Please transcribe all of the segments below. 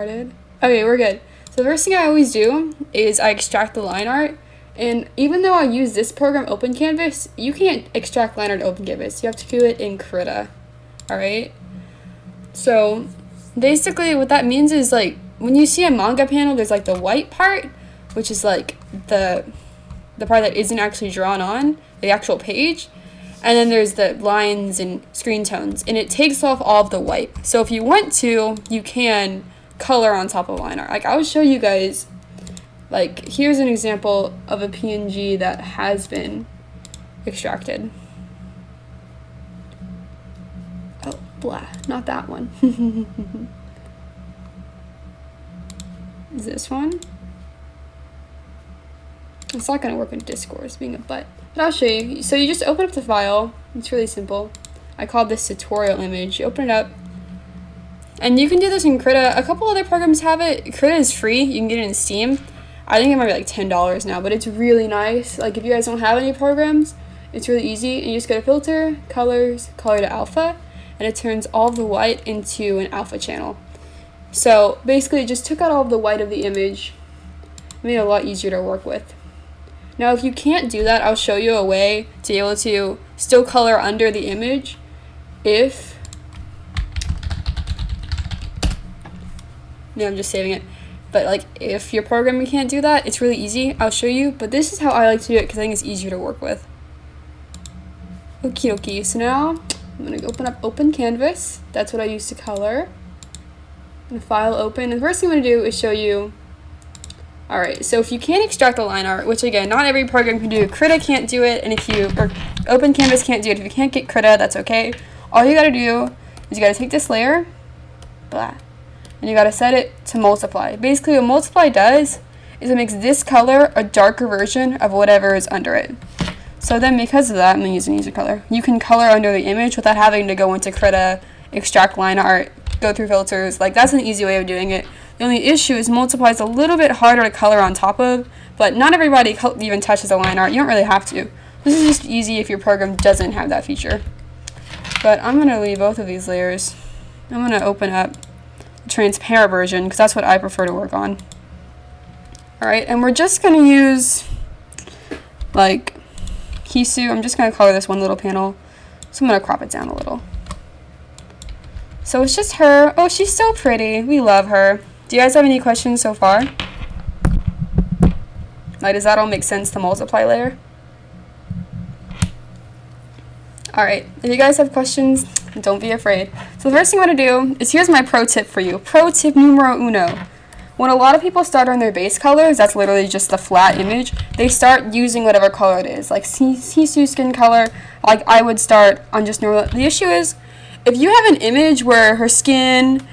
Okay, we're good. So the first thing I always do is I extract the line art. And even though I use this program, Open Canvas, you can't extract line art in Open Canvas. You have to do it in Krita. Alright? So basically what that means is like when you see a manga panel, there's like the white part, which is like the part that isn't actually drawn on the actual page. And then there's the lines and screen tones. And it takes off all of the white. So if you want to, you can color on top of line art. Like I'll show you guys, like here's an example of a PNG that has been extracted. Oh, blah, not that one. Is this one? It's not gonna work in Discord, it's being a butt. But I'll show you. So you just open up the file. It's really simple. I called this tutorial image. You open it up. And you can do this in Krita. A couple other programs have it. Krita is free. You can get it in Steam. I think it might be like $10 now, but it's really nice. Like if you guys don't have any programs, it's really easy. And you just go to Filter, Colors, Color to Alpha, and it turns all the white into an alpha channel. So basically it just took out all of the white of the image, made it a lot easier to work with. Now if you can't do that, I'll show you a way to be able to still color under the image if... Yeah, I'm just saving it. But like if your program can't do that, it's really easy. I'll show you, but this is how I like to do it because I think it's easier to work with. Okie dokie, so now I'm going to open up Open Canvas. That's what I use to color. And file open. And the first thing I'm going to do is show you. Alright, so if you can't extract the line art, which again, not every program can do, Krita can't do it, and or Open Canvas can't do it. If you can't get Krita, that's okay. All you gotta do is you gotta take this layer, blah, and you gotta set it to multiply. Basically what multiply does is it makes this color a darker version of whatever is under it. So then because of that, I'm gonna use an easier color. You can color under the image without having to go into Krita, extract line art, go through filters. Like that's an easy way of doing it. The only issue is multiply is a little bit harder to color on top of, but not everybody even touches a line art. You don't really have to. This is just easy if your program doesn't have that feature. But I'm gonna leave both of these layers. I'm gonna open up the transparent version because that's what I prefer to work on. Alright, and we're just gonna use like Hisu. I'm just gonna color this one little panel. So I'm gonna crop it down a little. So it's just her. Oh, she's so pretty. We love her. Do you guys have any questions so far? Like, does that all make sense, the multiply layer? Alright, if you guys have questions, don't be afraid. So the first thing I want to do is, here's my pro tip for you. Pro tip numero uno. When a lot of people start on their base colors, that's literally just the flat image, they start using whatever color it is. Like Hisu skin color, like I would start on just normal. The issue is, if you have an image where her skin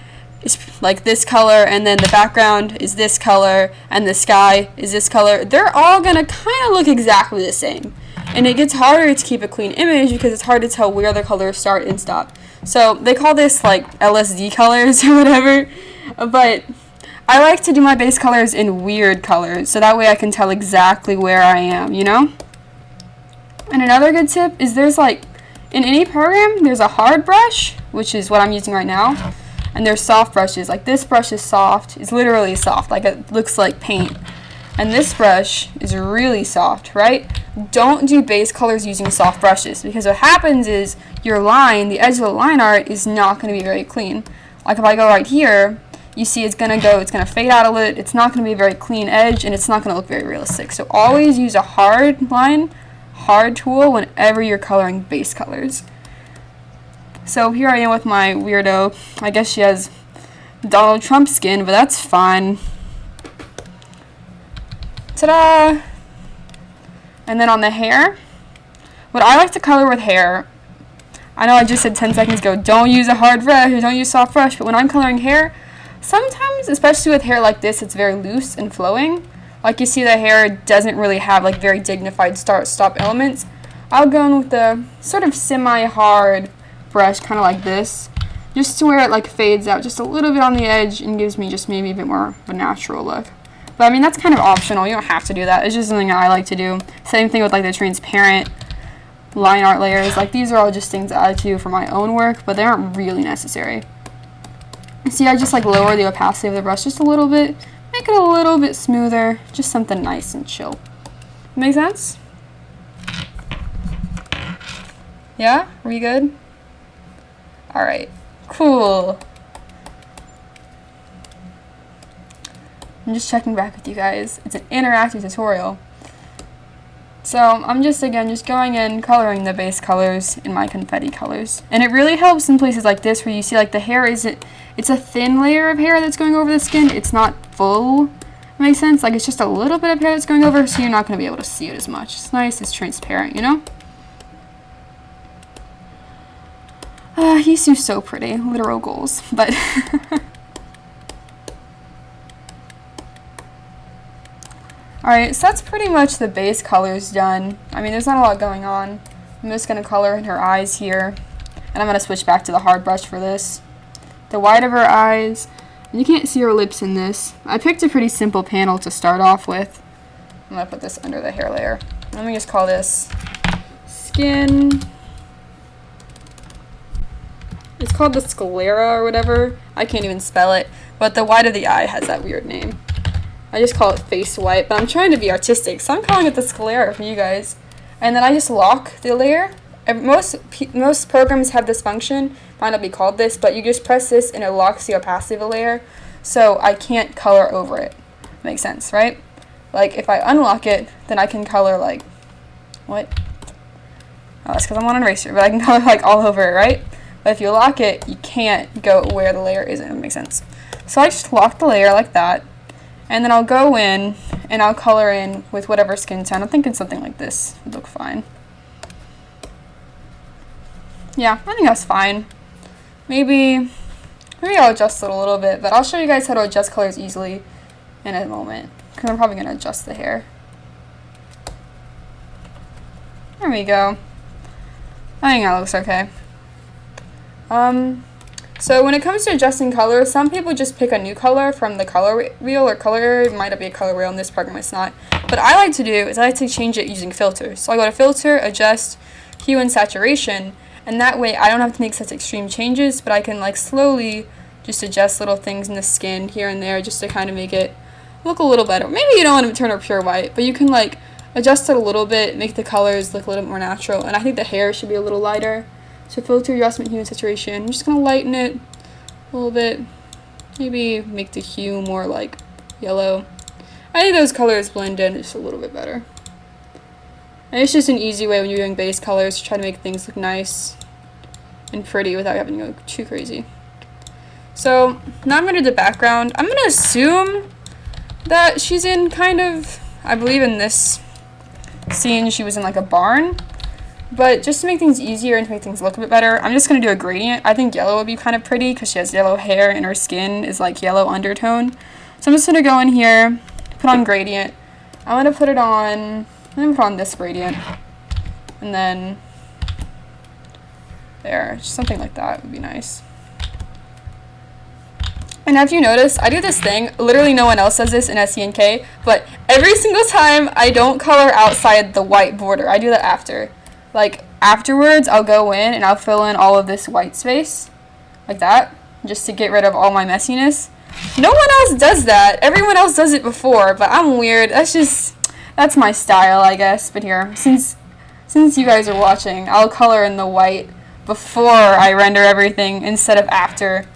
is like this color and then the background is this color and the sky is this color, they're all gonna kind of look exactly the same. And it gets harder to keep a clean image because it's hard to tell where the colors start and stop. So they call this like LSD colors or whatever, but I like to do my base colors in weird colors so that way I can tell exactly where I am, you know? And another good tip is there's like, in any program, there's a hard brush, which is what I'm using right now, and there's soft brushes. Like this brush is soft. It's literally soft, like it looks like paint. And this brush is really soft, right? Don't do base colors using soft brushes because what happens is your line, the edge of the line art is not going to be very clean. Like if I go right here, you see it's going to fade out a little. It's not going to be a very clean edge and it's not going to look very realistic. So always use a hard line, hard tool whenever you're coloring base colors. So here I am with my weirdo. I guess she has Donald Trump skin, but that's fine. Ta-da! And then on the hair, what I like to color with hair, I know I just said 10 seconds ago, don't use a hard brush or don't use soft brush, but when I'm coloring hair, sometimes, especially with hair like this, it's very loose and flowing. Like you see the hair doesn't really have like very dignified start-stop elements. I'll go in with the sort of semi-hard brush, kind of like this, just to where it like fades out just a little bit on the edge and gives me just maybe a bit more of a natural look. But I mean, that's kind of optional. You don't have to do that. It's just something I like to do. Same thing with like the transparent line art layers. Like these are all just things that I do for my own work, but they aren't really necessary. See, I just like lower the opacity of the brush just a little bit, make it a little bit smoother, just something nice and chill. Make sense? Yeah? Are we good? Alright, cool. I'm just checking back with you guys. It's an interactive tutorial. So I'm just, again, just going in, coloring the base colors in my confetti colors. And it really helps in places like this where you see like the hair isn't, it's a thin layer of hair that's going over the skin. It's not full. Makes sense? Like it's just a little bit of hair that's going over, so you're not going to be able to see it as much. It's nice, it's transparent, you know? He's so pretty. Literal goals. But alright, so that's pretty much the base colors done. I mean, there's not a lot going on. I'm just going to color in her eyes here. And I'm going to switch back to the hard brush for this. The white of her eyes. And you can't see her lips in this. I picked a pretty simple panel to start off with. I'm going to put this under the hair layer. Let me just call this Skin. It's called the sclera or whatever. I can't even spell it. But the white of the eye has that weird name. I just call it face white, but I'm trying to be artistic, so I'm calling it the sclera for you guys. And then I just lock the layer. Most programs have this function. Might not be called this, but you just press this and it locks the opacity of the layer, so I can't color over it. Makes sense, right? Like if I unlock it, then I can color like, what? Oh, that's because I'm on an eraser, but I can color like all over it, right? But if you lock it, you can't go where the layer isn't. It makes sense. So I just lock the layer like that. And then I'll go in and I'll color in with whatever skin tone. I'm thinking something like this would look fine. Yeah, I think that's fine. Maybe I'll adjust it a little bit, but I'll show you guys how to adjust colors easily in a moment. Because I'm probably going to adjust the hair. There we go. I think that looks okay. So when it comes to adjusting color, some people just pick a new color from the color wheel or color area. It might not be a color wheel in this program, it's not. But I like to do is I like to change it using filters. So I go to filter, adjust, hue and saturation, and that way I don't have to make such extreme changes, but I can like slowly just adjust little things in the skin here and there just to kind of make it look a little better. Maybe you don't want to turn it pure white, but you can like adjust it a little bit, make the colors look a little bit more natural, and I think the hair should be a little lighter. So filter, adjustment, hue, and saturation. I'm just going to lighten it a little bit. Maybe make the hue more like yellow. I think those colors blend in just a little bit better. And it's just an easy way when you're doing base colors to try to make things look nice and pretty without having to go too crazy. So now I'm going to do the background. I'm going to assume that she's in kind of, I believe in this scene she was in like a barn. But just to make things easier and to make things look a bit better, I'm just going to do a gradient. I think yellow would be kind of pretty because she has yellow hair and her skin is like yellow undertone. So I'm just going to go in here, put on gradient. I'm going to put it on, I'm going to put on this gradient. And then there, just something like that would be nice. And if you notice, I do this thing, literally no one else does this in SCNK, but every single time I don't color outside the white border. I do that after. Like, afterwards, I'll go in and I'll fill in all of this white space, like that, just to get rid of all my messiness. No one else does that. Everyone else does it before, but I'm weird. That's my style, I guess. But here, since you guys are watching, I'll color in the white before I render everything instead of after.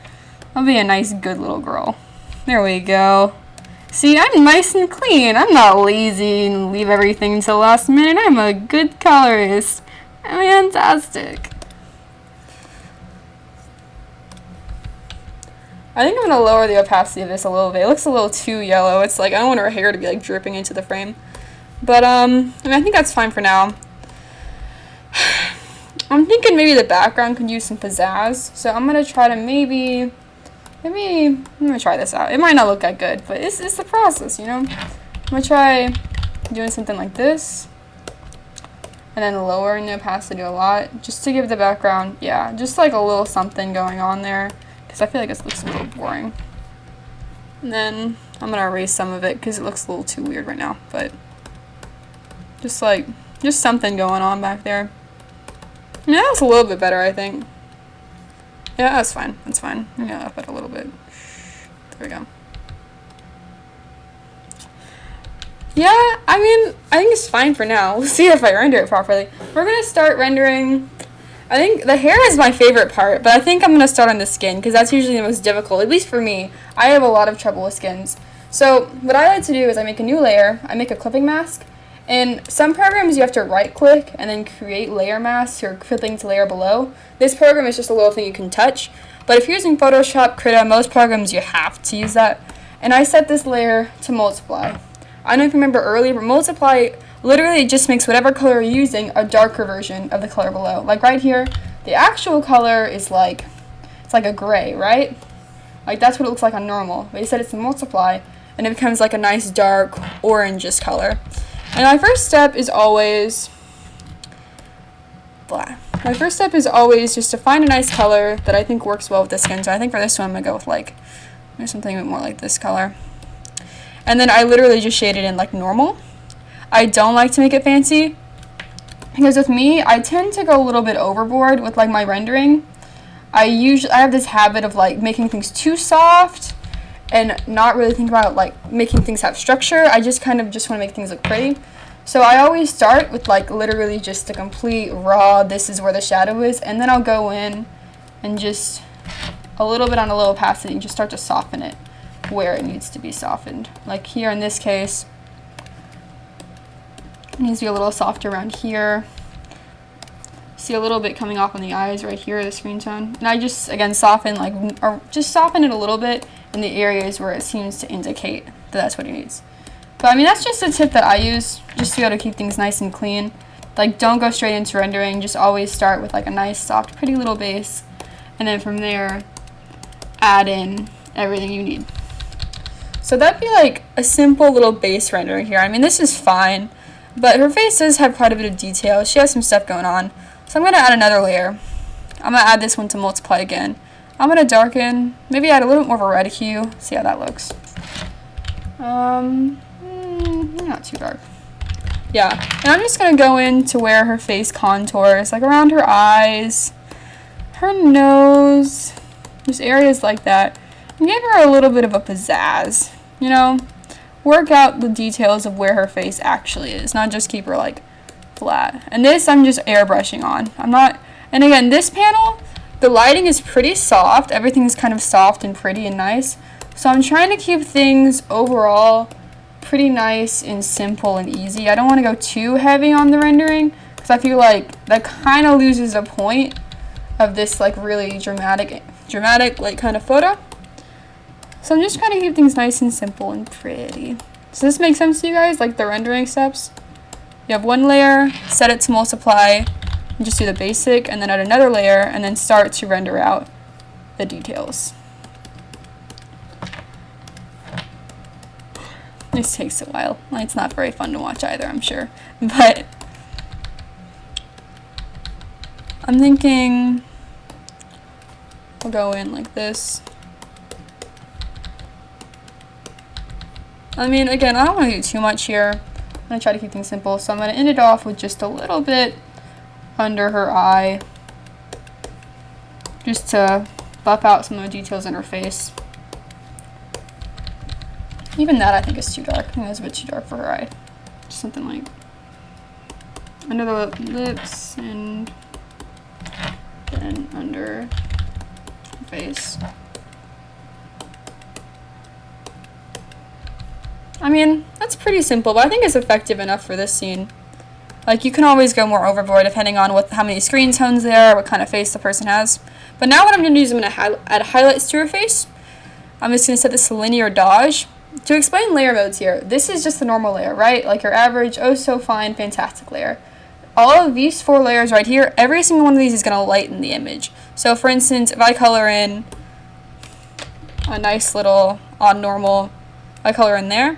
I'll be a nice, good little girl. There we go. See, I'm nice and clean. I'm not lazy and leave everything until the last minute. I'm a good colorist. Fantastic. I think I'm going to lower the opacity of this a little bit. It looks a little too yellow. It's like, I don't want her hair to be like dripping into the frame. But, I mean, I think that's fine for now. I'm thinking maybe the background could use some pizzazz. So I'm going to try to maybe I'm going to try this out. It might not look that good, but it's the process, you know? I'm going to try doing something like this. And then lowering the opacity a lot, just to give the background, yeah, just like a little something going on there. Because I feel like it looks a little boring. And then I'm going to erase some of it because it looks a little too weird right now. But just something going on back there. Yeah, that's a little bit better, I think. Yeah, that's fine. That's fine. I'm gonna up it a little bit. There we go. Yeah, I mean, I think it's fine for now. We'll see if I render it properly. We're gonna start rendering. I think the hair is my favorite part, but I think I'm gonna start on the skin because that's usually the most difficult, at least for me. I have a lot of trouble with skins. So what I like to do is I make a new layer, I make a clipping mask, and some programs you have to right click and then create layer masks or clipping to layer below. This program is just a little thing you can touch, but if you're using Photoshop, Krita, most programs you have to use that. And I set this layer to multiply. I don't know if you remember earlier, but multiply literally just makes whatever color you're using a darker version of the color below. Like right here, the actual color is like, it's like a gray, right? Like that's what it looks like on normal. But you said it's to multiply, and it becomes like a nice dark orangish color. And my first step is always black. My first step is always just to find a nice color that I think works well with the skin. So I think for this one, I'm gonna go with like, something a bit more like this color. And then I literally just shade it in like normal. I don't like to make it fancy because with me, I tend to go a little bit overboard with like my rendering. I have this habit of like making things too soft and not really think about like making things have structure. I just kind of just want to make things look pretty. So I always start with like literally just a complete raw, this is where the shadow is, and then I'll go in and just a little bit on a low opacity and just start to soften it where it needs to be softened. Like here in this case, it needs to be a little softer around here. See a little bit coming off on the eyes right here, the screen tone. And I just, again, soften, like, or just soften it a little bit in the areas where it seems to indicate that that's what it needs. But I mean, that's just a tip that I use, just to be able to keep things nice and clean. Like, don't go straight into rendering, just always start with like a nice, soft, pretty little base. And then from there, add in everything you need. So that'd be like a simple little base rendering here. I mean, this is fine, but her face does have quite a bit of detail. She has some stuff going on. So I'm going to add another layer. I'm going to add this one to multiply again. I'm going to darken, maybe add a little bit more of a red hue. See how that looks. Not too dark. Yeah, and I'm just going to go into where her face contours, like around her eyes, her nose, just areas like that. And give her a little bit of a pizzazz, you know? Work out the details of where her face actually is, not just keep her like flat. And this I'm just airbrushing on. And again, this panel, the lighting is pretty soft. Everything's kind of soft and pretty and nice. So I'm trying to keep things overall pretty nice and simple and easy. I don't want to go too heavy on the rendering because I feel like that kind of loses the point of this like really dramatic like kind of photo. So I'm just trying to keep things nice and simple and pretty. Does this make sense to you guys? Like the rendering steps? You have one layer, set it to multiply, and just do the basic, and then add another layer, and then start to render out the details. This takes a while. It's not very fun to watch either, I'm sure. But I'm thinking we'll go in like this. I mean, again, I don't want to do too much here. I'm going to try to keep things simple. So I'm going to end it off with just a little bit under her eye, just to buff out some of the details in her face. Even that I think is too dark. I think that's a bit too dark for her eye. Just something like under the lips and then under her face. I mean, that's pretty simple, but I think it's effective enough for this scene. Like, you can always go more overboard depending on how many screen tones there are, what kind of face the person has. But now what I'm going to do is I'm going to add highlights to her face. I'm just going to set this to linear dodge. To explain layer modes here, this is just the normal layer, right? Like your average, oh so fine, fantastic layer. All of these 4 layers right here, every single one of these is going to lighten the image. So for instance, if I color in a nice little on normal, I color in there.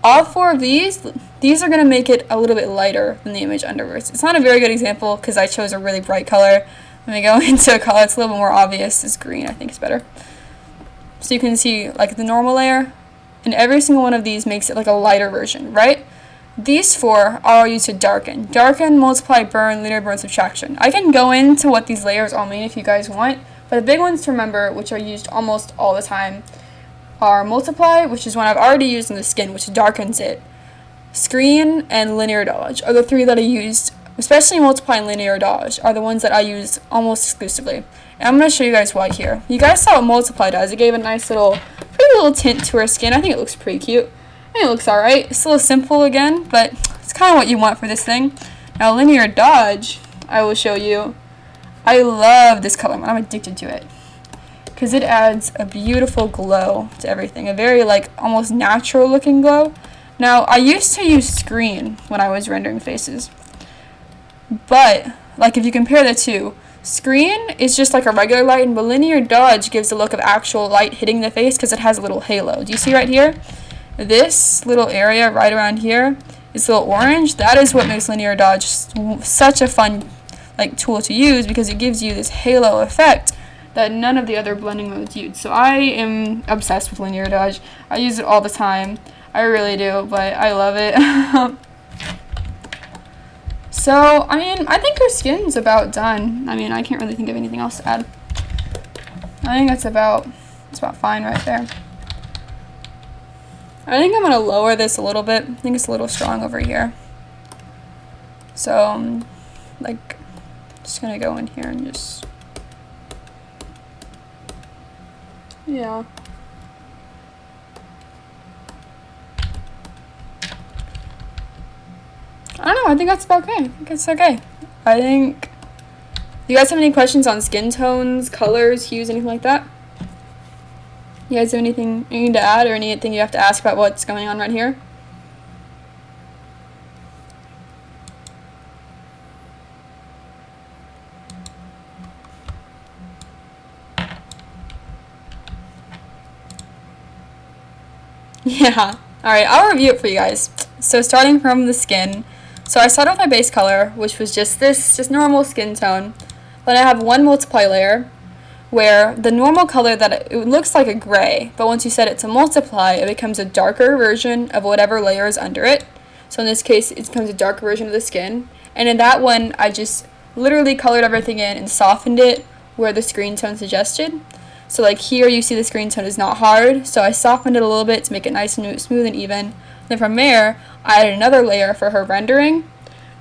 All 4 of these are going to make it a little bit lighter than the image underwards. It's not a very good example because I chose a really bright color. Let me go into a color that's a little bit more obvious. It's green, I think is better. So you can see like the normal layer, and every single one of these makes it like a lighter version, right? These 4 are used to darken. Darken, multiply, burn, linear burn, subtraction. I can go into what these layers all mean if you guys want, But the big ones to remember, which are used almost all the time, are Multiply, which is one I've already used in the skin, which darkens it. Screen and Linear Dodge are the three that I used, especially Multiply and Linear Dodge are the ones that I use almost exclusively. And I'm going to show you guys why here. You guys saw what Multiply does. It gave a nice pretty little tint to her skin. I think it looks pretty cute. I think it looks alright. It's a little simple again, but it's kind of what you want for this thing. Now Linear Dodge, I will show you. I love this color. I'm addicted to it because it adds a beautiful glow to everything. A very almost natural looking glow. Now I used to use Screen when I was rendering faces. But if you compare the two, Screen is just like a regular light, but Linear Dodge gives the look of actual light hitting the face because it has a little halo. Do you see right here? This little area right around here is a little orange. That is what makes Linear Dodge such a fun tool to use because it gives you this halo effect that none of the other blending modes use. So I am obsessed with Linear Dodge. I use it all the time. I really do, but I love it. So, I think her skin's about done. I can't really think of anything else to add. I think it's about fine right there. I think I'm going to lower this a little bit. I think it's a little strong over here. So, just going to go in here and just... Yeah. I don't know, I think that's about okay. I think it's okay. Do you guys have any questions on skin tones, colors, hues, anything like that? You guys have anything you need to add or anything you have to ask about what's going on right here? Yeah. Alright, I'll review it for you guys. So starting from the skin, so I started with my base color, which was just normal skin tone. Then I have one multiply layer, where the normal color it looks like a gray, but once you set it to multiply, it becomes a darker version of whatever layer is under it. So in this case, it becomes a darker version of the skin. And in that one, I just literally colored everything in and softened it where the screen tone suggested. So here you see the screen tone is not hard, so I softened it a little bit to make it nice and smooth and even. Then from there, I added another layer for her rendering,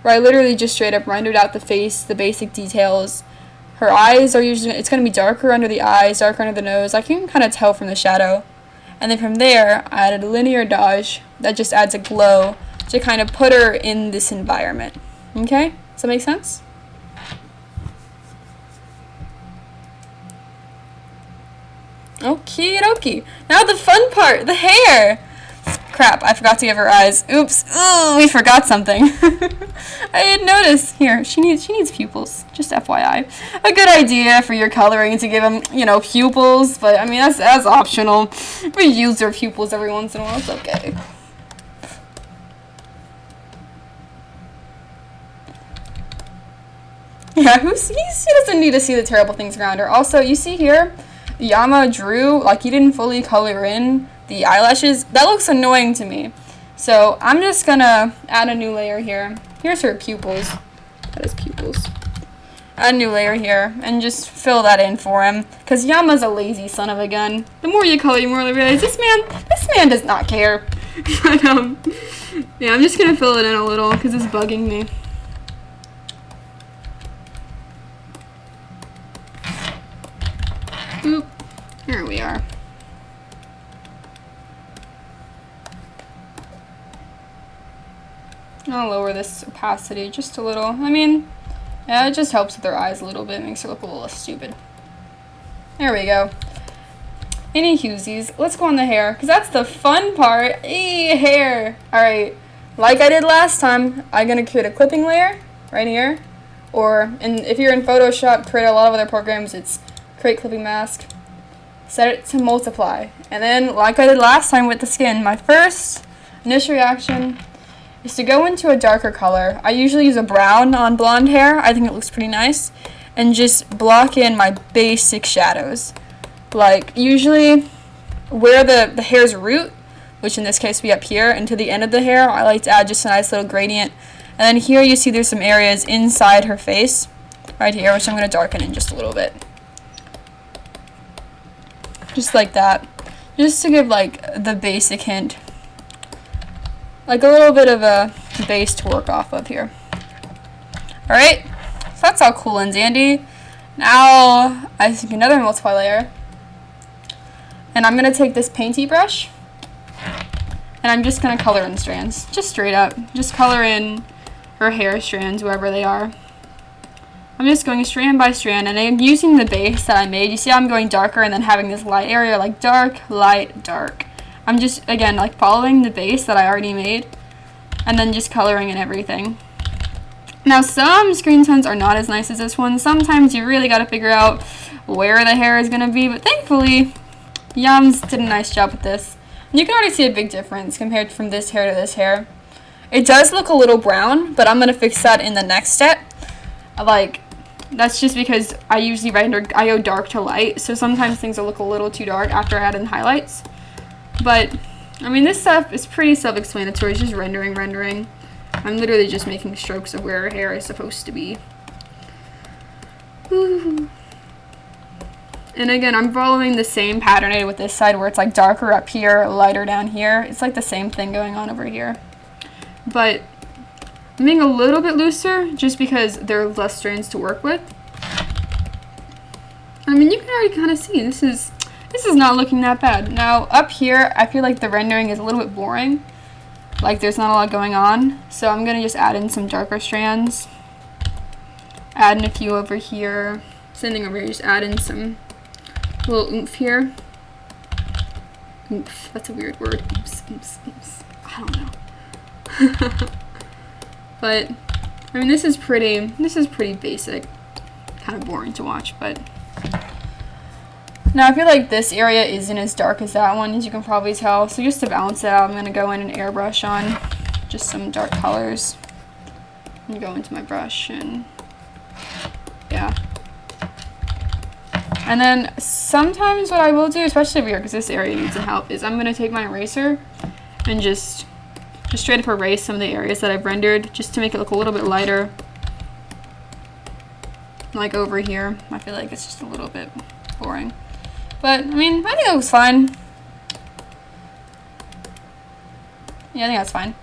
where I literally just straight up rendered out the face, the basic details. Her eyes are usually, it's going to be darker under the eyes, darker under the nose. I can kind of tell from the shadow. And then from there, I added a Linear Dodge that just adds a glow to kind of put her in this environment. Okay? Does that make sense? Okie dokie. Now the fun part, the hair. Crap, I forgot to give her eyes. Oops. Oh, we forgot something. I didn't notice. Here, she needs pupils. Just FYI. A good idea for your coloring to give them, pupils, but that's optional. We use their pupils every once in a while. It's okay. Yeah, he doesn't need to see the terrible things around her. Also, you see here, Yama drew, he didn't fully color in the eyelashes. That looks annoying to me. So I'm just gonna add a new layer here. Here's her pupils. That is pupils. Add a new layer here and just fill that in for him. Because Yama's a lazy son of a gun. The more you color, the more you realize this man does not care. But yeah, I'm just gonna fill it in a little because it's bugging me. Boop. Here we are. I'll lower this opacity just a little. Yeah, it just helps with their eyes a little bit. Makes her look a little less stupid. There we go. Any huesies. Let's go on the hair, because that's the fun part. Hair. Alright. Like I did last time, I'm going to create a clipping layer right here. And if you're in Photoshop, create a lot of other programs, it's create clipping mask. Set it to multiply. And then, like I did last time with the skin, my first initial reaction is to go into a darker color. I usually use a brown on blonde hair. I think it looks pretty nice. And just block in my basic shadows. Usually where the hair's root, which in this case would be up here, and to the end of the hair, I like to add just a nice little gradient. And then here you see there's some areas inside her face, right here, which I'm going to darken in just a little bit. just like that, just to give like the basic hint, like a little bit of a base to work off of here. Alright, so that's all cool and dandy. Now I think another multiply layer, and I'm going to take this painty brush, and I'm just going to color in strands, just straight up, just color in her hair strands wherever they are. I'm just going strand by strand, and I'm using the base that I made. You see how I'm going darker and then having this light area, like dark, light, dark. I'm just, again, like following the base that I already made, and then just coloring in everything. Now, some screen tones are not as nice as this one. Sometimes you really got to figure out where the hair is going to be, but thankfully, Yams did a nice job with this. And you can already see a big difference compared from this hair to this hair. It does look a little brown, but I'm going to fix that in the next step. Like, that's just because I usually I go dark to light, so sometimes things will look a little too dark after I add in highlights. But, I mean, this stuff is pretty self-explanatory. It's just rendering. I'm literally just making strokes of where her hair is supposed to be. Ooh. And again, I'm following the same pattern I did with this side, where it's like darker up here, lighter down here. It's like the same thing going on over here. But I'm being a little bit looser just because there are less strands to work with. I mean, you can already kind of see this is not looking that bad. Now up here, I feel like the rendering is a little bit boring. Like there's not a lot going on. So I'm gonna just add in some darker strands. Add in a few over here. Same thing over here, just add in some little oomph here. Oomph, that's a weird word. Oops, oops, oops. I don't know. But I mean, this is pretty basic, kind of boring to watch. But now I feel like this area isn't as dark as that one, as you can probably tell. So just to balance it out, I'm gonna go in and airbrush on just some dark colors. I'm gonna go into my brush and yeah. And then sometimes what I will do, especially over here, because this area needs some help, is I'm gonna take my eraser and just straight up erase some of the areas that I've rendered, just to make it look a little bit lighter. Like over here, I feel like it's just a little bit boring. But, I mean, I think it looks fine. Yeah, I think that's fine.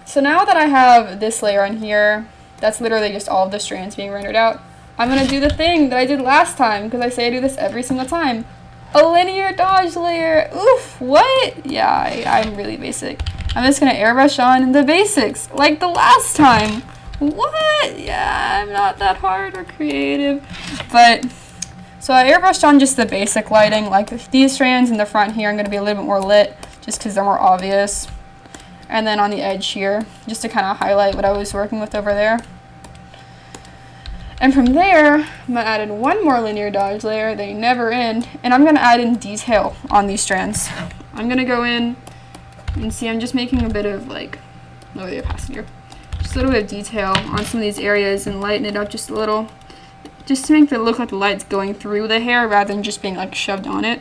So now that I have this layer on here, that's literally just all of the strands being rendered out, I'm going to do the thing that I did last time, because I say I do this every single time. A linear dodge layer. Oof, what? Yeah, I'm really basic. I'm just going to airbrush on the basics, like the last time. What? Yeah, I'm not that hard or creative. But, so I airbrushed on just the basic lighting, like these strands in the front here, I'm going to be a little bit more lit, just because they're more obvious. And then on the edge here, just to kind of highlight what I was working with over there. And from there, I'm going to add in one more linear dodge layer, they never end, and I'm going to add in detail on these strands. I'm going to go in, and see, I'm just making a bit of, like, lower the opacity here. Just a little bit of detail on some of these areas and lighten it up just a little. Just to make it look like the light's going through the hair rather than just being, like, shoved on it.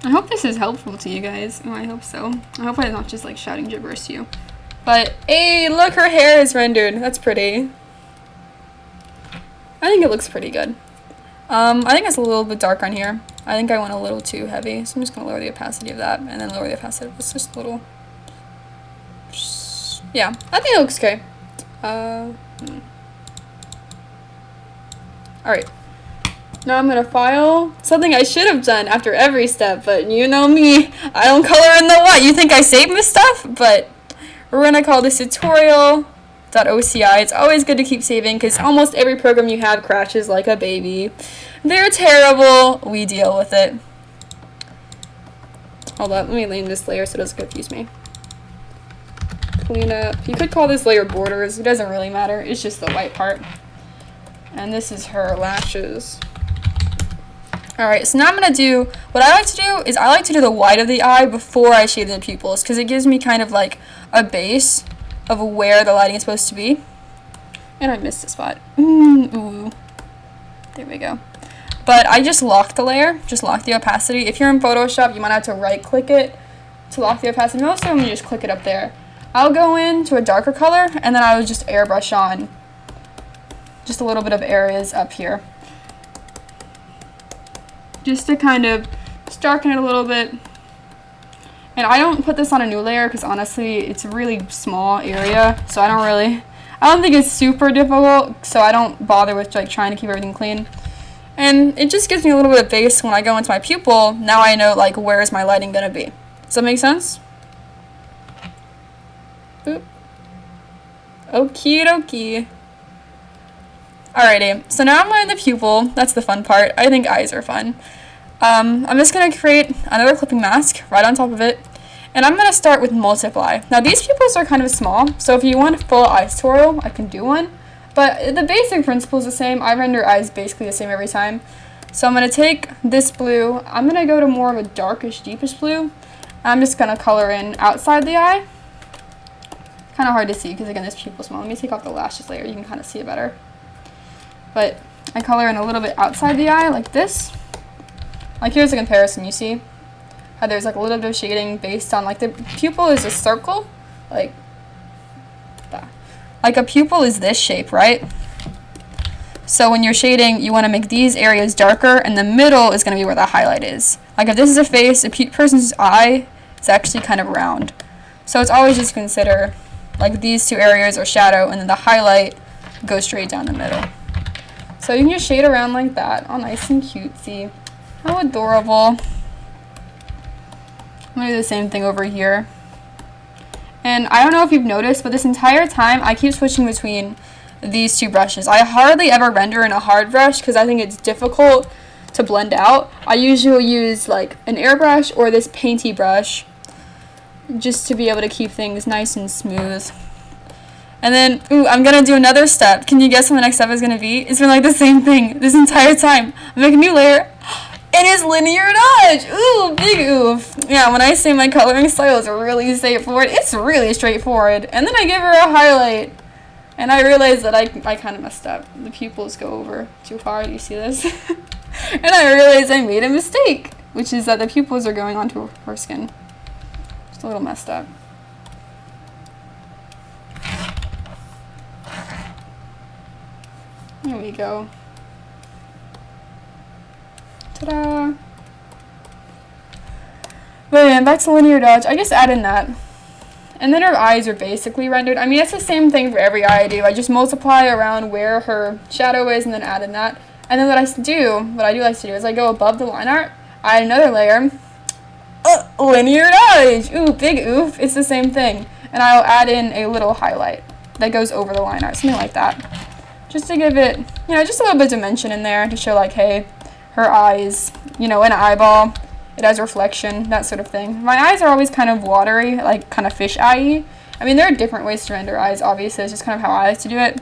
I hope this is helpful to you guys. Oh, I hope so. I hope I'm not just, like, shouting gibberish to you. But, hey, look, her hair is rendered. That's pretty. I think it looks pretty good. I think it's a little bit dark on here. I think I went a little too heavy, so I'm just going to lower the opacity of that, and then lower the opacity of this just a little. Yeah, I think it looks okay. Alright. Now I'm going to file something I should have done after every step, but you know me, I don't color in the what. You think I saved my stuff? But we're going to call this tutorial.oci. It's always good to keep saving because almost every program you have crashes like a baby. They're terrible. We deal with it. Hold up, let me name this layer so it doesn't confuse me. Clean up. You could call this layer borders. It doesn't really matter. It's just the white part. And this is her lashes. Alright, so now I'm going to do, what I like to do is I like to do the white of the eye before I shade the pupils, because it gives me kind of like a base of where the lighting is supposed to be. And I missed a spot. Ooh. There we go. But I just locked the layer, just locked the opacity. If you're in Photoshop, you might have to right click it to lock the opacity most of them, you just click it up there. I'll go into a darker color, and then I would just airbrush on just a little bit of areas up here, just to kind of darken it a little bit. And I don't put this on a new layer because honestly it's a really small area, so I don't think it's super difficult, so I don't bother with like trying to keep everything clean. And it just gives me a little bit of base when I go into my pupil. Now I know like where is my lighting gonna be. Does that make sense? Boop. Okie dokie. Alrighty, so now I'm on the pupil. That's the fun part. I think eyes are fun. I'm just going to create another clipping mask right on top of it. And I'm going to start with multiply. Now these pupils are kind of small, so if you want a full eyes tutorial, I can do one. But the basic principle is the same. I render eyes basically the same every time. So I'm going to take this blue. I'm going to go to more of a darkish, deepish blue. I'm just going to color in outside the eye. Kind of hard to see because again this pupil is small. Let me take off the lashes layer. You can kind of see it better. But I color in a little bit outside the eye like this. Like here's a comparison, you see how there's like a little bit of shading based on like the pupil is a circle, like that. Like a pupil is this shape, right? So when you're shading, you want to make these areas darker, and the middle is going to be where the highlight is. Like if this is a face, a person's eye is actually kind of round. So it's always just consider like these two areas are shadow, and then the highlight goes straight down the middle. So you can just shade around like that, all nice and cutesy. How adorable. I'm going to do the same thing over here. And I don't know if you've noticed, but this entire time I keep switching between these two brushes. I hardly ever render in a hard brush because I think it's difficult to blend out. I usually use like an airbrush or this painty brush just to be able to keep things nice and smooth. And then, ooh, I'm going to do another step. Can you guess what the next step is going to be? It's been like the same thing this entire time. I make a new layer. And it's linear dodge. Ooh, big oof. Yeah, when I say my coloring style is really straightforward, it's really straightforward. And then I give her a highlight. And I realize that I kind of messed up. The pupils go over too far. Do you see this? And I realized I made a mistake, which is that the pupils are going onto her skin. Just a little messed up. There we go. Ta-da! But yeah, back to linear dodge. I just add in that. And then her eyes are basically rendered. I mean, it's the same thing for every eye I do. I just multiply around where her shadow is and then add in that. And then what I do like to do is I go above the line art, add another layer. Linear dodge! Ooh, big oof. It's the same thing. And I'll add in a little highlight that goes over the line art, something like that. Just to give it, you know, just a little bit of dimension in there to show like, hey, her eyes, you know, an eyeball, it has reflection, that sort of thing. My eyes are always kind of watery, like kind of fish eye-y. I mean, there are different ways to render eyes, obviously. It's just kind of how I like to do it.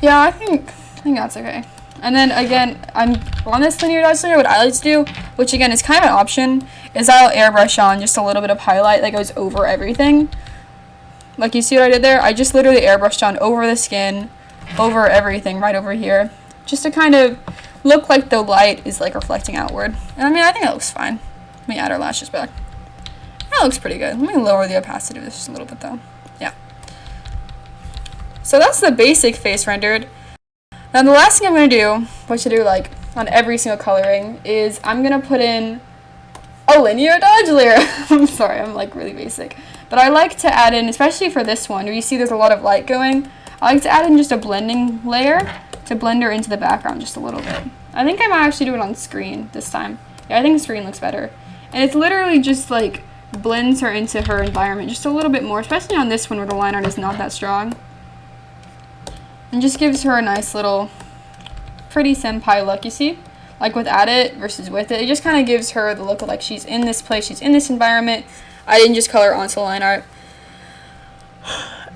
Yeah, I think that's okay. And then again, I'm on this linear dodge layer. What I like to do, which again is kind of an option, is I'll airbrush on just a little bit of highlight that goes over everything. Like you see what I did there? I just literally airbrushed on over the skin, over everything, right over here, just to kind of look like the light is like reflecting outward. And I mean, I think that looks fine. Let me add our lashes back. That looks pretty good. Let me lower the opacity of this just a little bit though. Yeah. So that's the basic face rendered. Now the last thing I'm going to do, which I do like on every single coloring, is I'm going to put in a linear dodge layer. I'm sorry, I'm like really basic. But I like to add in, especially for this one, where you see there's a lot of light going, I like to add in just a blending layer to blend her into the background just a little bit. I think I might actually do it on screen this time. Yeah, I think screen looks better. And it's literally just like blends her into her environment just a little bit more, especially on this one where the line art is not that strong. And just gives her a nice little pretty senpai look, you see? Like without it versus with it. It just kind of gives her the look of like she's in this place, she's in this environment. I didn't just color onto the line art.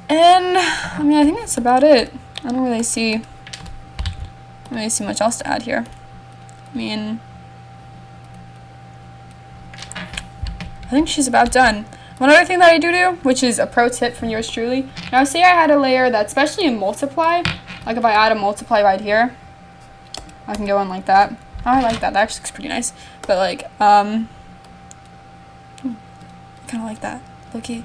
And I mean, I think that's about it. I don't really see much else to add here. I mean, I think she's about done. One other thing that I do, which is a pro tip from yours truly. Now say I had a layer that, especially in multiply, like if I add a multiply right here, I can go in like that. Oh, I like that. That actually looks pretty nice. But like, kind of like that. Okay.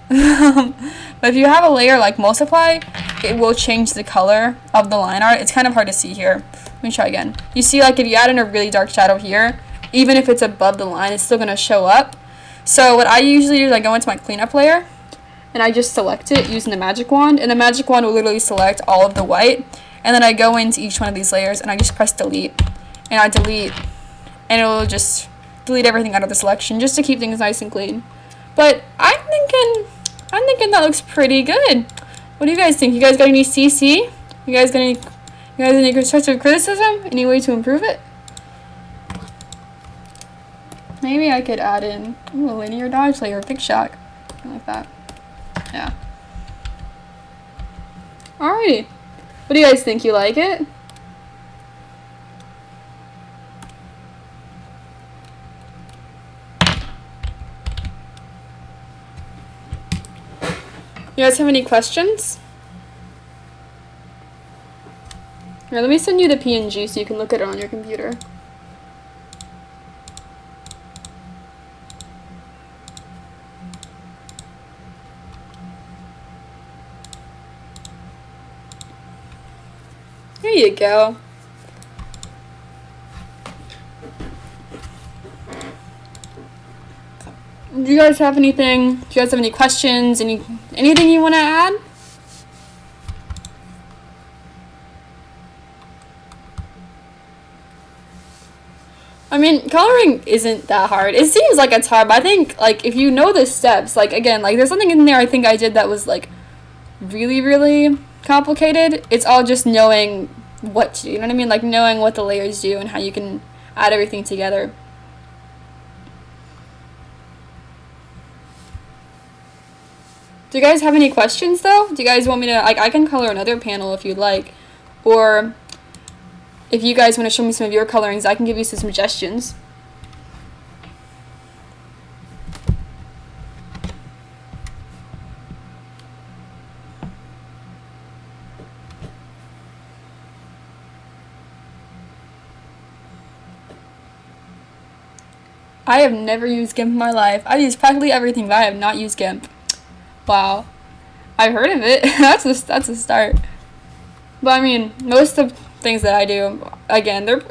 But if you have a layer like multiply, it will change the color of the line art. It's kind of hard to see here. Let me try again. You see, like, if you add in a really dark shadow here, even if it's above the line, it's still going to show up. So what I usually do is I go into my cleanup layer, and I just select it using the magic wand, and the magic wand will literally select all of the white, and then I go into each one of these layers, and I just press delete, and I delete, and it will just delete everything out of the selection just to keep things nice and clean. But I'm thinking that looks pretty good. What do you guys think? You guys got any CC? You guys any constructive criticism? Any way to improve it? Maybe I could add in a linear dodge layer, big shock, something like that. Yeah. Alrighty. What do you guys think? You like it? You guys have any questions? Here, let me send you the PNG so you can look at it on your computer. There you go. Do you guys have anything? Do you guys have any questions? Anything you want to add? I mean, coloring isn't that hard. It seems like it's hard, but I think, like, if you know the steps, like, again, like, there's something in there I think I did that was, like, really, really complicated. It's all just knowing what to do, you know what I mean? Like, knowing what the layers do and how you can add everything together. Do you guys have any questions, though? Do you guys want me to, like, I can color another panel if you'd like, or if you guys want to show me some of your colorings, I can give you some suggestions. I have never used GIMP in my life. I've used practically everything, but I have not used GIMP. Wow. I've heard of it. That's a start. But I mean, most of the things that I do, again, they're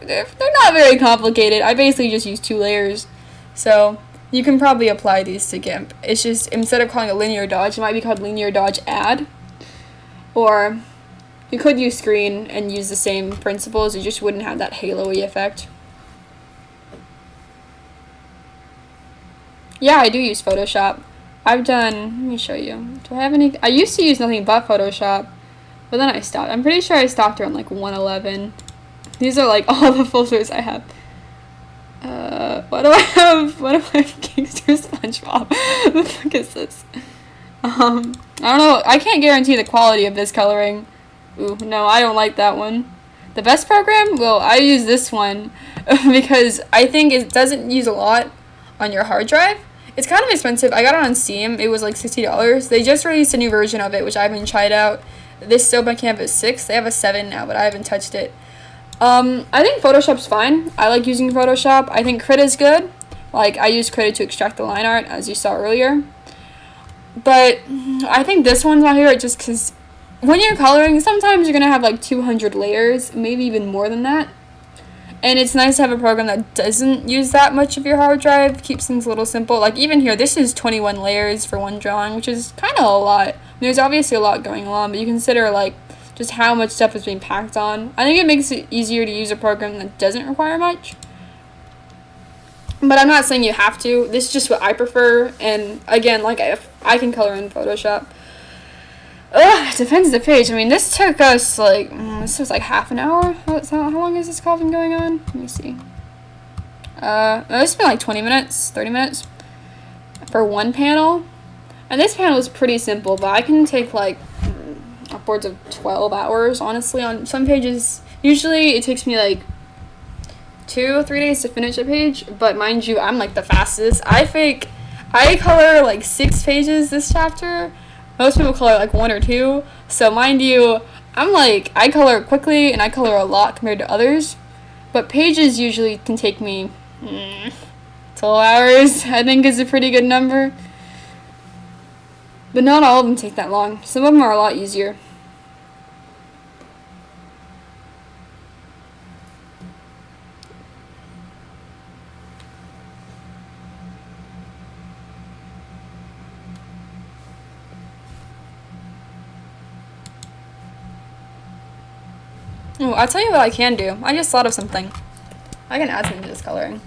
not very complicated. I basically just use 2 layers. So you can probably apply these to GIMP. It's just, instead of calling it linear dodge, it might be called linear dodge add. Or you could use screen and use the same principles. You just wouldn't have that halo-y effect. Yeah, I do use Photoshop. I've done, let me show you. Do I have any? I used to use nothing but Photoshop, but then I stopped. I'm pretty sure I stopped around like 111. These are like all the folders I have. What do I have? What do I have? Gangster SpongeBob. What the fuck is this? I don't know. I can't guarantee the quality of this coloring. Ooh, no, I don't like that one. The best program? Well, I use this one because I think it doesn't use a lot on your hard drive. It's kind of expensive. I got it on Steam. It was like $60. They just released a new version of it, which I haven't tried out. This still by Canvas 6. They have a 7 now, but I haven't touched it. I think Photoshop's fine. I like using Photoshop. I think Crit is good. Like, I use Crit to extract the line art, as you saw earlier. But I think this one's my favorite just because when you're coloring, sometimes you're going to have like 200 layers, maybe even more than that. And it's nice to have a program that doesn't use that much of your hard drive, keeps things a little simple. Like, even here, this is 21 layers for one drawing, which is kind of a lot. I mean, there's obviously a lot going on, but you consider, like, just how much stuff is being packed on. I think it makes it easier to use a program that doesn't require much. But I'm not saying you have to. This is just what I prefer. And, again, like, I can color in Photoshop. It depends the page. I mean, this took us, like, this was like half an hour. How long is this call been going on? Let me see. It's been like 20 minutes, 30 minutes for one panel. And this panel is pretty simple, but I can take, like, upwards of 12 hours, honestly, on some pages. Usually, it takes me, like, 2 or 3 days to finish a page, but mind you, I'm, like, the fastest. I color, like, 6 pages this chapter. Most people color like 1 or 2, so mind you, I'm like, I color quickly and I color a lot compared to others, But pages usually can take me 12 hours, I think is a pretty good number. But not all of them take that long. Some of them are a lot easier. Oh, I'll tell you what I can do. I just thought of something. I can add something to this coloring.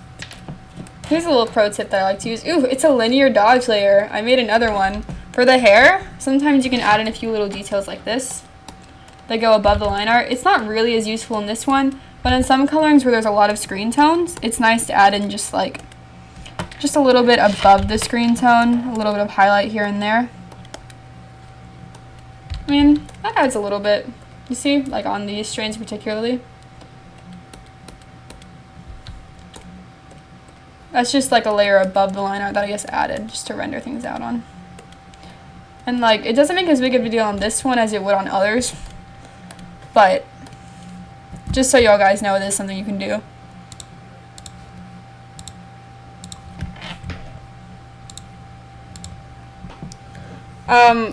Here's a little pro tip that I like to use. Ooh, it's a linear dodge layer. I made another one. For the hair, sometimes you can add in a few little details like this that go above the line art. It's not really as useful in this one, but in some colorings where there's a lot of screen tones, it's nice to add in just a little bit above the screen tone, a little bit of highlight here and there. I mean, that adds a little bit. You see, like on these strains particularly. That's just like a layer above the line art that I just added just to render things out on. And like, it doesn't make as big of a deal on this one as it would on others. But just so y'all guys know, it is something you can do.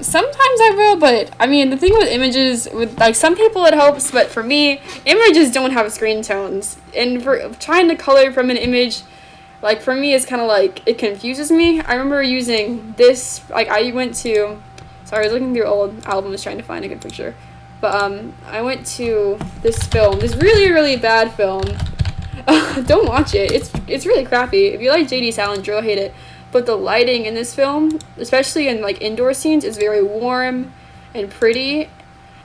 Sometimes I will, but I mean, the thing with images, with like some people it helps, but for me, images don't have screen tones. And for trying to color from an image, like for me, it's kind of like, it confuses me. I remember using this, like I was looking through old albums trying to find a good picture. But I went to this film, this really, really bad film. Don't watch it, it's really crappy. If you like J.D. Salinger, you'll hate it. But the lighting in this film, especially in like indoor scenes, is very warm and pretty.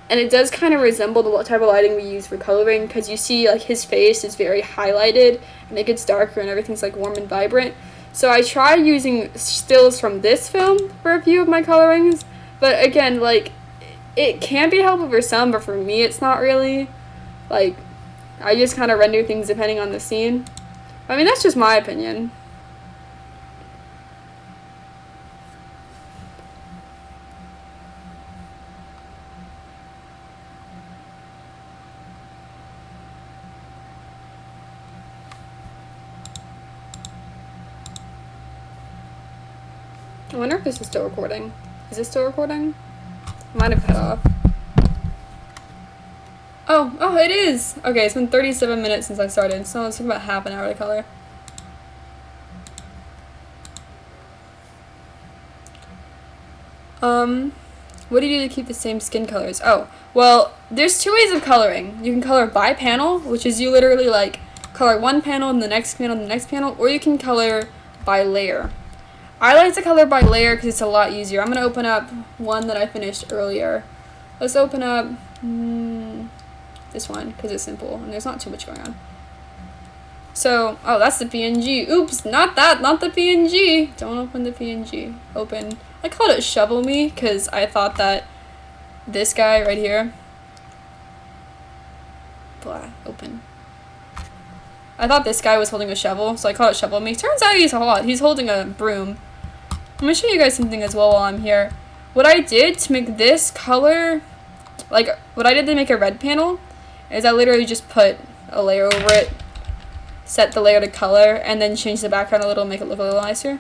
And it does kind of resemble the type of lighting we use for coloring, because you see like his face is very highlighted and it gets darker and everything's like warm and vibrant. So I tried using stills from this film for a few of my colorings. But again, like, it can be helpful for some, but for me it's not really. Like, I just kind of render things depending on the scene. I mean, that's just my opinion. I wonder if this is still recording. Is this still recording? I might have cut off. Oh, it is! Okay, it's been 37 minutes since I started, so it took about half an hour to color. What do you do to keep the same skin colors? Oh, well, there's two ways of coloring. You can color by panel, which is you literally, like, color one panel and the next panel and the next panel, or you can color by layer. I like to color by layer because it's a lot easier. I'm going to open up one that I finished earlier. Let's open up this one because it's simple and there's not too much going on. So, oh, that's the PNG. Oops, not that, not the PNG. Don't open the PNG. Open. I called it Shovel Me because I thought that this guy right here. Blah, open. I thought this guy was holding a shovel, so I called it Shovel Me. Turns out he's holding a broom. I'm going to show you guys something as well while I'm here. What I did to make this color, like, what I did to make a red panel, is I literally just put a layer over it, set the layer to color, and then change the background a little, make it look a little nicer.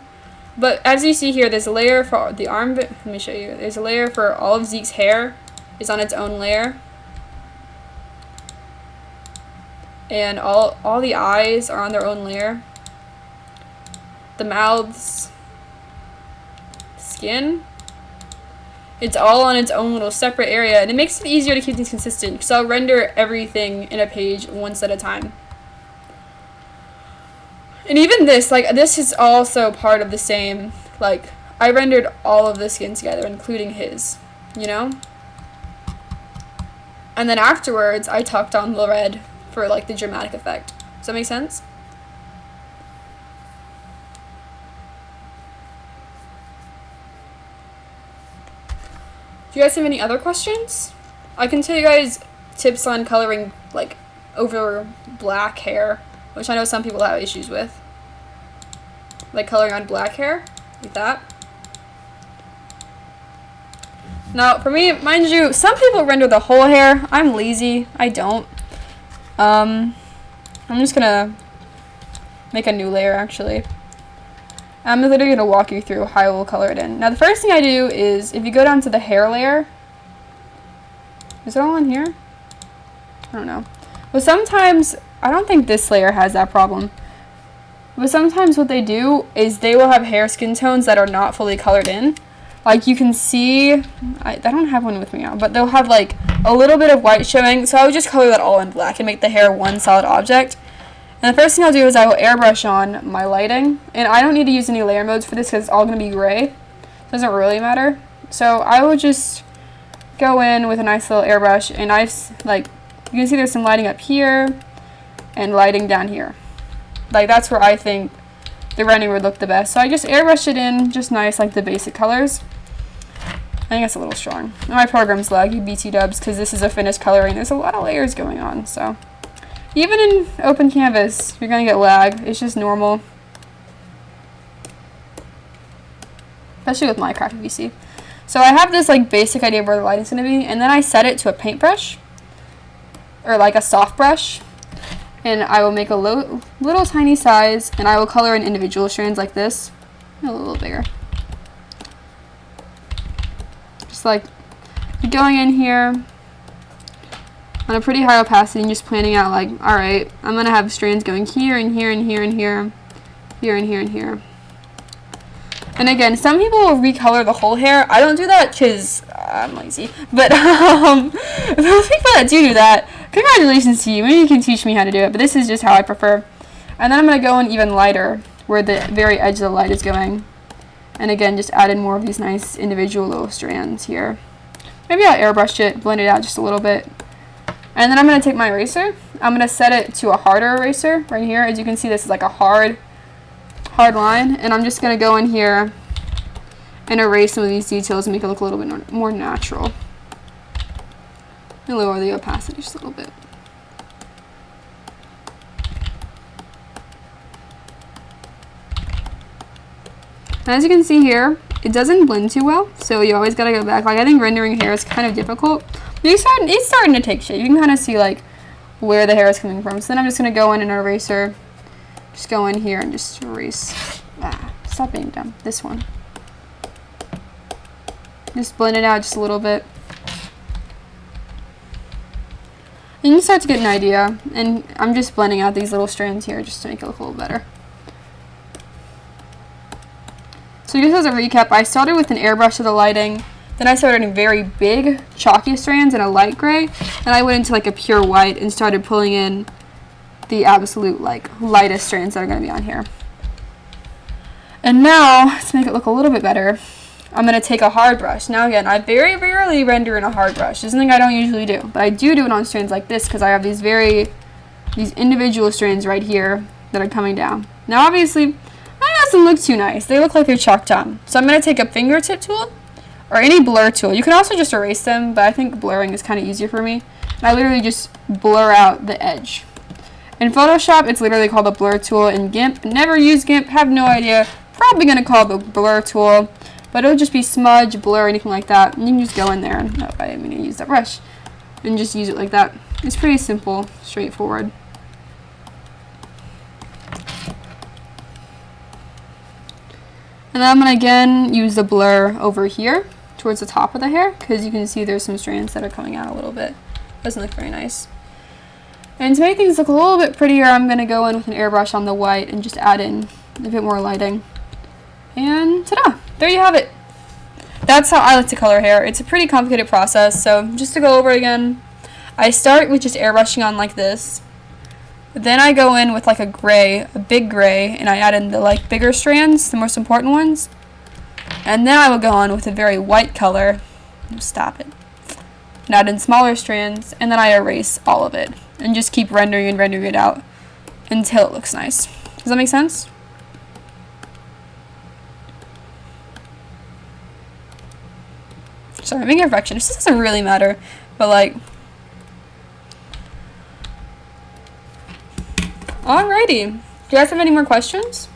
But as you see here, there's a layer for the armpit. Let me show you. There's a layer for all of Zeke's hair is on its own layer. And all the eyes are on their own layer. The mouths, skin, it's all on its own little separate area, and it makes it easier to keep things consistent because I'll render everything in a page once at a time. And even this, like, this is also part of the same, like, I rendered all of the skin together, including his, you know? And then afterwards, I tucked on the red for, like, the dramatic effect. Does that make sense? Do you guys have any other questions? I can tell you guys tips on coloring, like, over black hair, which I know some people have issues with. Like coloring on black hair, like that. Now, for me, mind you, some people render the whole hair. I'm lazy. I don't. I'm just gonna make a new layer actually. I'm literally gonna walk you through how I will color it in. Now the first thing I do is, if you go down to the hair layer, is it all on here? I don't know. But sometimes, I don't think this layer has that problem. But sometimes what they do is they will have hair skin tones that are not fully colored in. Like you can see, I don't have one with me now, but they'll have like a little bit of white showing. So I would just color that all in black and make the hair one solid object. And the first thing I'll do is I will airbrush on my lighting. And I don't need to use any layer modes for this because it's all going to be gray. Doesn't really matter. So I will just go in with a nice little airbrush, and you can see there's some lighting up here and lighting down here. Like that's where I think the rendering would look the best. So I just airbrushed it in just nice, like the basic colors. I think it's a little strong. My program's laggy, BT dubs, because this is a finished coloring. There's a lot of layers going on, so even in open canvas, you're gonna get lag. It's just normal, especially with Minecraft VC. So I have this like basic idea of where the lighting's gonna be, and then I set it to a paintbrush or like a soft brush, and I will make a little tiny size, and I will color in individual strands like this, a little bigger. Just like going in here on a pretty high opacity and just planning out like, alright, I'm going to have strands going here and here and here and here, here and here and here. And again, some people will recolor the whole hair. I don't do that because I'm lazy. But those people that do that, congratulations to you. Maybe you can teach me how to do it. But this is just how I prefer. And then I'm going to go in even lighter where the very edge of the light is going. And again, just add in more of these nice individual little strands here. Maybe I'll airbrush it, blend it out just a little bit. And then I'm going to take my eraser. I'm going to set it to a harder eraser right here. As you can see, this is like a hard line. And I'm just going to go in here and erase some of these details and make it look a little bit more natural. And lower the opacity just a little bit. And as you can see here, it doesn't blend too well, so you always gotta go back. Like I think rendering hair is kind of difficult. But it's starting to take shape. You can kind of see like where the hair is coming from. So then I'm just gonna go in an eraser, just go in here and just erase. Stop being dumb. This one. Just blend it out just a little bit. And you start to get an idea. And I'm just blending out these little strands here just to make it look a little better. So just as a recap, I started with an airbrush of the lighting, then I started in very big chalky strands in a light gray, and I went into like a pure white and started pulling in the absolute like lightest strands that are going to be on here. And now, to make it look a little bit better, I'm going to take a hard brush. Now again, I very rarely render in a hard brush. It's something I don't usually do, but I do it on strands like this because I have these individual strands right here that are coming down. Now obviously, that doesn't look too nice. They look like they're chalked on. So I'm going to take a fingertip tool or any blur tool. You can also just erase them, but I think blurring is kind of easier for me. And I literally just blur out the edge. In Photoshop, it's literally called a blur tool. In GIMP, never use GIMP, have no idea. Probably going to call it the blur tool, but it'll just be smudge, blur, anything like that. And you can just go in there, and I didn't mean to use that brush, and just use it like that. It's pretty simple, straightforward. And then I'm going to again use the blur over here towards the top of the hair because you can see there's some strands that are coming out a little bit. Doesn't look very nice. And to make things look a little bit prettier, I'm going to go in with an airbrush on the white and just add in a bit more lighting. And ta-da! There you have it. That's how I like to color hair. It's a pretty complicated process, so just to go over it again, I start with just airbrushing on like this. Then I go in with like a big gray, and I add in the like bigger strands, the most important ones. And then I will go on with a very white color. Stop it. And add in smaller strands, and then I erase all of it. And just keep rendering and rendering it out until it looks nice. Does that make sense? Sorry, I'm making a perfectionist. This doesn't really matter, but like... Alrighty. Do you guys have any more questions?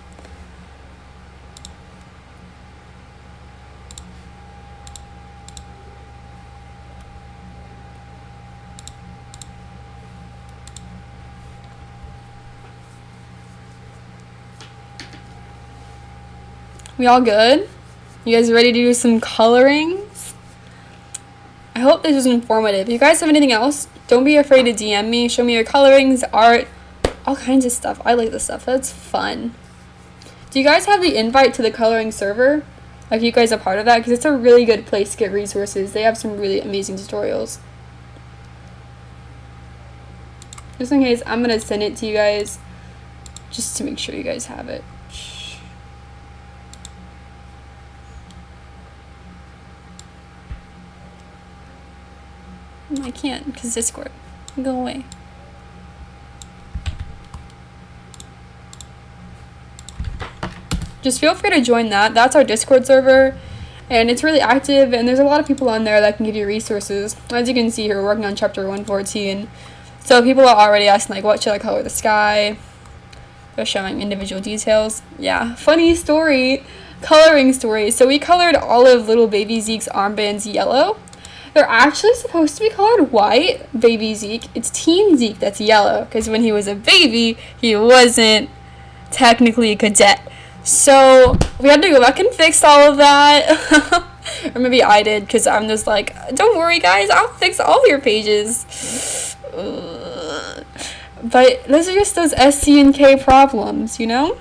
We all good? You guys ready to do some colorings? I hope this was informative. If you guys have anything else, don't be afraid to DM me. Show me your colorings, art, all kinds of stuff. I like this stuff. That's fun. Do you guys have the invite to the coloring server? Like, you guys are part of that? Because it's a really good place to get resources. They have some really amazing tutorials. Just in case, I'm going to send it to you guys just to make sure you guys have it. I can't because Discord. Go away. Just feel free to join that. That's our Discord server, and it's really active, and there's a lot of people on there that can give you resources. As you can see here, we're working on chapter 114. So people are already asking, like, what should I color the sky? They're showing individual details. Yeah, funny story, coloring story. So we colored all of little baby Zeke's armbands yellow. They're actually supposed to be colored white, baby Zeke. It's teen Zeke that's yellow, because when he was a baby, he wasn't technically a cadet. So we had to go back and fix all of that. Or maybe I did, because I'm just like, don't worry guys, I'll fix all your pages. But those are just those SC and K problems, you know?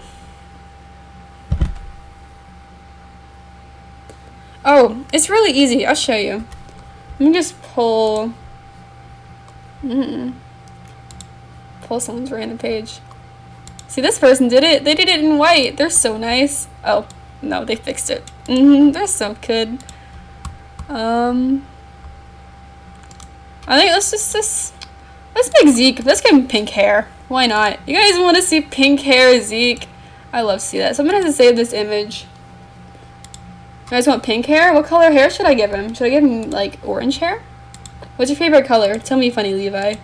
Oh, it's really easy. I'll show you. Let me just pull someone's random page. See, this person did it. They did it in white. They're so nice. Oh, no, they fixed it. They're so good. I think let's make Zeke. Let's give him pink hair. Why not? You guys want to see pink hair, Zeke? I love to see that. So I'm going to have to save this image. You guys want pink hair? What color hair should I give him? Should I give him, like, orange hair? What's your favorite color? Tell me, funny Levi.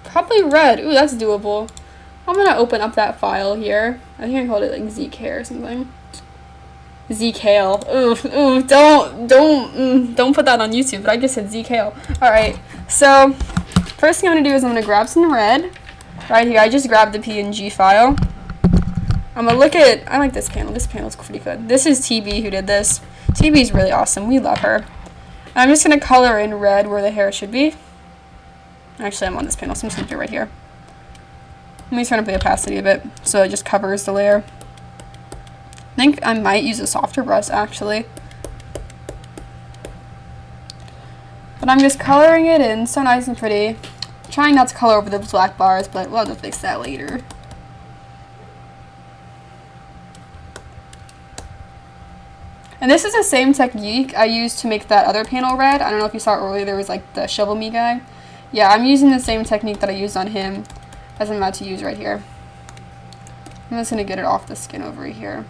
Probably red. Ooh, that's doable. I'm gonna open up that file here. I think I called it like Zeke hair or something. Zeke Hale. Ooh, don't put that on YouTube, but I just said Zeke Hale. Alright, so first thing I'm gonna do is I'm gonna grab some red. Right here, I just grabbed the PNG file. I'm gonna look at, I like this panel. This panel's pretty good. This is TB who did this. TB's really awesome. We love her. I'm just gonna color in red where the hair should be. Actually, I'm on this panel, so I'm just going to do it right here. Let me turn up the opacity a bit so it just covers the layer. I think I might use a softer brush, actually. But I'm just coloring it in so nice and pretty. Trying not to color over the black bars, but we'll have to fix that later. And this is the same technique I used to make that other panel red. I don't know if you saw it earlier, there was like the Shovel Me guy. Yeah, I'm using the same technique that I used on him as I'm about to use right here. I'm just going to get it off the skin over here.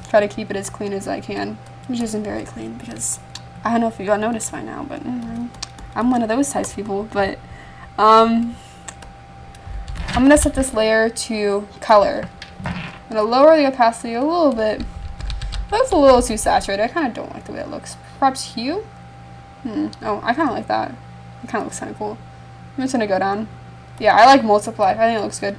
Try to keep it as clean as I can, which isn't very clean because I don't know if you got noticed by now, but I'm one of those types of people. But I'm going to set this layer to color. I'm going to lower the opacity a little bit. It looks a little too saturated. I kind of don't like the way it looks. Perhaps hue? Oh, I kind of like that. It kind of looks kind of cool. I'm just going to go down. Yeah, I like multiply. I think it looks good.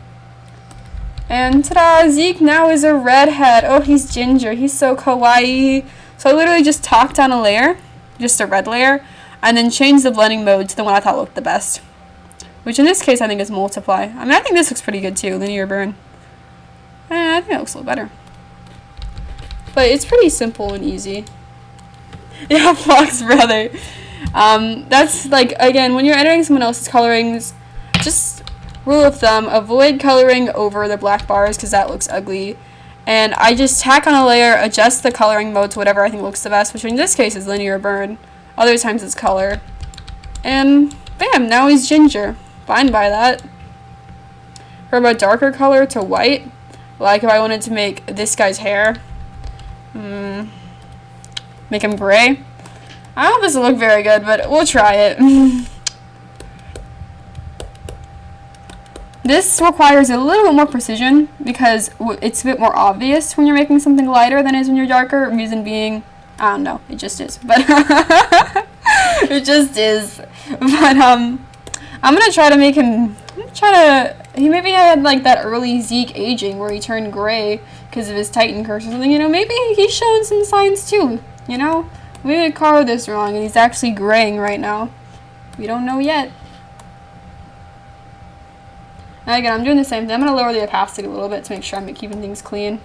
And ta-da! Zeke now is a redhead. Oh, he's ginger. He's so kawaii. So I literally just tacked down a layer, just a red layer, and then changed the blending mode to the one I thought looked the best. Which in this case I think is multiply. I mean, I think this looks pretty good too, linear burn. I think that looks a little better. But it's pretty simple and easy. Yeah, Fox brother. That's like, again, when you're editing someone else's colorings, just rule of thumb, avoid coloring over the black bars because that looks ugly. And I just tack on a layer, adjust the coloring mode to whatever I think looks the best, which in this case is linear burn. Other times it's color. And bam, now he's ginger. Fine by that. From a darker color to white, like if I wanted to make this guy's hair, make him gray. I don't know if this will look very good, but we'll try it. This requires a little bit more precision because it's a bit more obvious when you're making something lighter than it is when you're darker. Reason being, I don't know, it just is. But It just is. But I'm gonna try to make him. He maybe had like that early Zeke aging where he turned gray because of his Titan curse or something. You know, maybe he's showing some signs too. You know, maybe I colored this wrong and he's actually graying right now. We don't know yet. And again, I'm doing the same thing. I'm gonna lower the opacity a little bit to make sure I'm keeping things clean.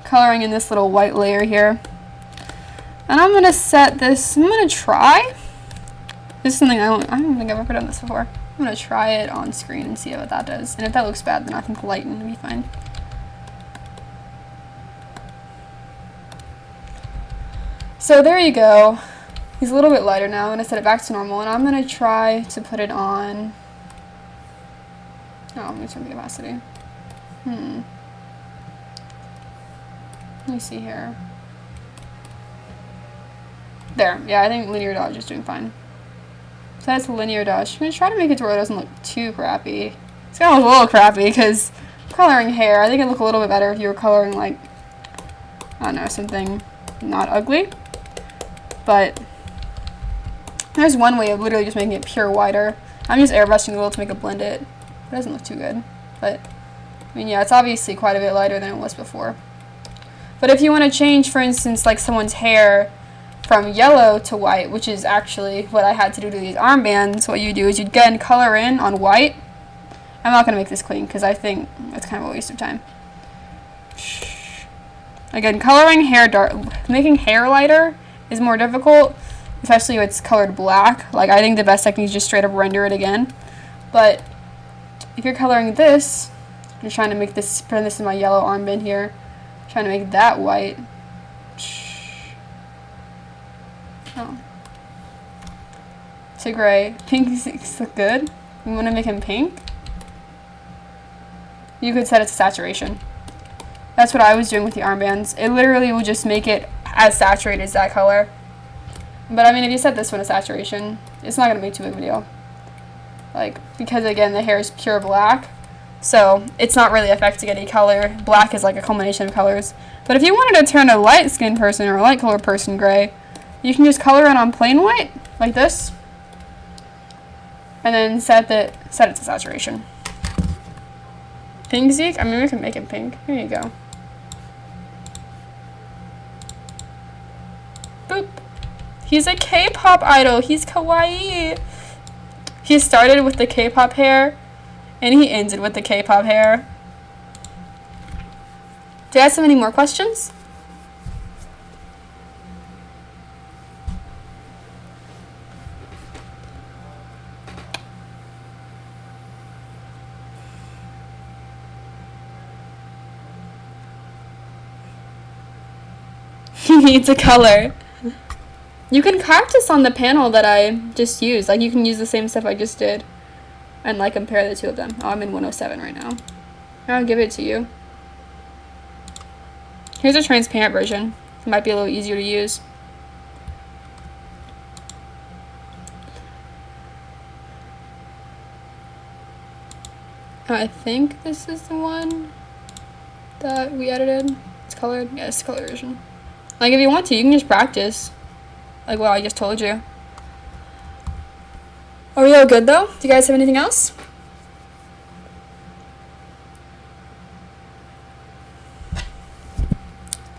Coloring in this little white layer here. And I'm going to set this, I'm going to try. This is something I don't think I've ever done this before. I'm going to try it on screen and see what that does. And if that looks bad, then I think lighten will be fine. So there you go. He's a little bit lighter now. I'm going to set it back to normal. And I'm going to try to put it on. Oh, I'm going to turn the opacity. Let me see here. There. Yeah, I think linear dodge is doing fine. So that's linear dodge. I'm going to try to make it to where it doesn't look too crappy. It's going to look a little crappy because coloring hair, I think it'd look a little bit better if you were coloring like, I don't know, something not ugly. But there's one way of literally just making it pure whiter. I'm just airbrushing a little to make it blend it. It doesn't look too good. But, I mean, yeah, it's obviously quite a bit lighter than it was before. But if you want to change, for instance, like someone's hair from yellow to white, which is actually what I had to do to these armbands, what you do is you'd again color in on white. I'm not going to make this clean because I think it's kind of a waste of time. Again, coloring hair dark, making hair lighter is more difficult, especially if it's colored black. Like, I think the best technique is just straight up render it again. But if you're coloring this, you're trying to make this, put this in my yellow armband here. Trying to make that white. Oh. To gray. Pink look good. You want to make him pink? You could set it to saturation. That's what I was doing with the armbands. It literally will just make it as saturated as that color. But I mean, if you set this one to saturation, it's not going to make too big of a deal. Like, because again, the hair is pure black. So, it's not really affecting any color. Black is like a combination of colors. But if you wanted to turn a light-skinned person or a light-colored person gray, you can just color it on plain white, like this. And then set it to saturation. Pink Zeke? I mean, we can make it pink. Here you go. Boop. He's a K-pop idol. He's kawaii. He started with the K-pop hair. And he ended with the K-pop hair. Do you guys have any more questions? He needs a color. You can practice on the panel that I just used. Like, you can use the same stuff I just did. And like compare the two of them. Oh, I'm in 107 right now. I'll give it to you. Here's a transparent version. It might be a little easier to use. I think this is the one that we edited. It's colored. Yeah, it's the color version. Like, if you want to, you can just practice. Like what I just told you. Are we all good though? Do you guys have anything else?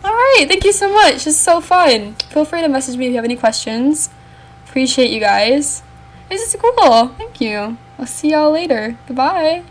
Alright, thank you so much. This is so fun. Feel free to message me if you have any questions. Appreciate you guys. This is cool. Thank you. I'll see y'all later. Goodbye.